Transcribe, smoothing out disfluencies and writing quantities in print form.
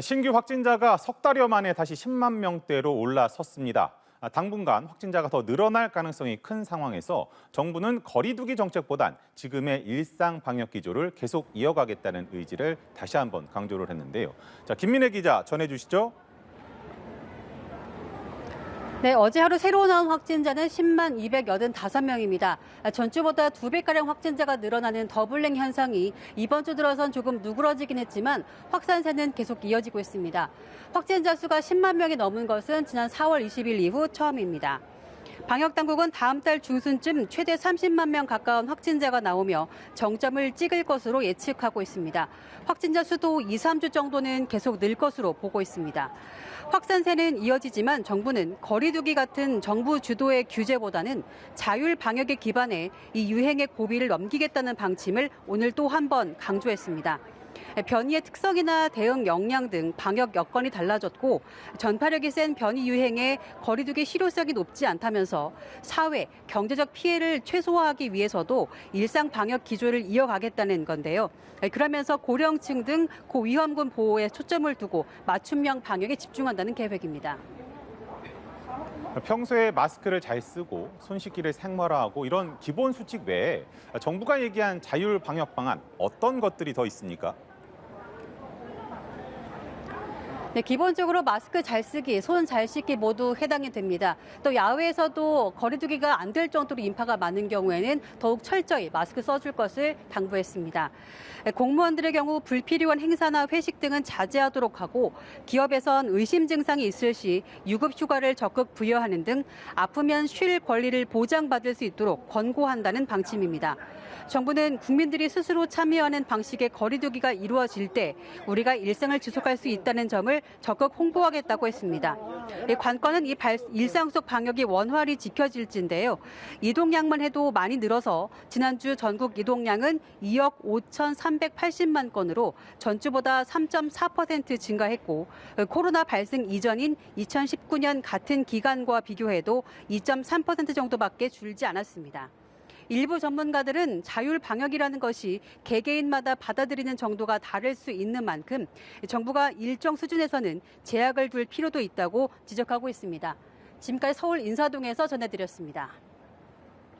신규 확진자가 석 달여 만에 다시 10만 명대로 올라섰습니다. 당분간 확진자가 더 늘어날 가능성이 큰 상황에서 정부는 거리 두기 정책보단 지금의 일상 방역 기조를 계속 이어가겠다는 의지를 다시 한번 강조를 했는데요. 김민혜 기자 전해주시죠. 네, 어제 하루 새로 나온 확진자는 10만 285명입니다. 전주보다 2배가량 확진자가 늘어나는 더블링 현상이 이번 주 들어선 조금 누그러지긴 했지만 확산세는 계속 이어지고 있습니다. 확진자 수가 10만 명이 넘은 것은 지난 4월 20일 이후 처음입니다. 방역당국은 다음 달 중순쯤 최대 30만 명 가까운 확진자가 나오며 정점을 찍을 것으로 예측하고 있습니다. 확진자 수도 2, 3주 정도는 계속 늘 것으로 보고 있습니다. 확산세는 이어지지만 정부는 거리 두기 같은 정부 주도의 규제보다는 자율 방역에 기반해 이 유행의 고비를 넘기겠다는 방침을 오늘 또 한 번 강조했습니다. 변이의 특성이나 대응 역량 등 방역 여건이 달라졌고 전파력이 센 변이 유행에 거리 두기 실효성이 높지 않다면서 사회, 경제적 피해를 최소화하기 위해서도 일상 방역 기조를 이어가겠다는 건데요. 그러면서 고령층 등 고위험군 보호에 초점을 두고 맞춤형 방역에 집중한다는 계획입니다. 평소에 마스크를 잘 쓰고 손 씻기를 생활화하고 이런 기본 수칙 외에 정부가 얘기한 자율 방역 방안 어떤 것들이 더 있습니까? 네, 기본적으로 마스크 잘 쓰기, 손 잘 씻기 모두 해당이 됩니다. 또 야외에서도 거리 두기가 안 될 정도로 인파가 많은 경우에는 더욱 철저히 마스크 써줄 것을 당부했습니다. 공무원들의 경우 불필요한 행사나 회식 등은 자제하도록 하고 기업에선 의심 증상이 있을 시 유급 휴가를 적극 부여하는 등 아프면 쉴 권리를 보장받을 수 있도록 권고한다는 방침입니다. 정부는 국민들이 스스로 참여하는 방식의 거리 두기가 이루어질 때 우리가 일상을 지속할 수 있다는 점을 적극 홍보하겠다고 했습니다. 관건은 이 일상 속 방역이 원활히 지켜질지인데요. 이동량만 해도 많이 늘어서 지난주 전국 이동량은 2억 5,380만 건으로 전주보다 3.4% 증가했고 코로나 발생 이전인 2019년 같은 기간과 비교해도 2.3% 정도밖에 줄지 않았습니다. 일부 전문가들은 자율 방역이라는 것이 개개인마다 받아들이는 정도가 다를 수 있는 만큼 정부가 일정 수준에서는 제약을 둘 필요도 있다고 지적하고 있습니다. 지금까지 서울 인사동에서 전해드렸습니다.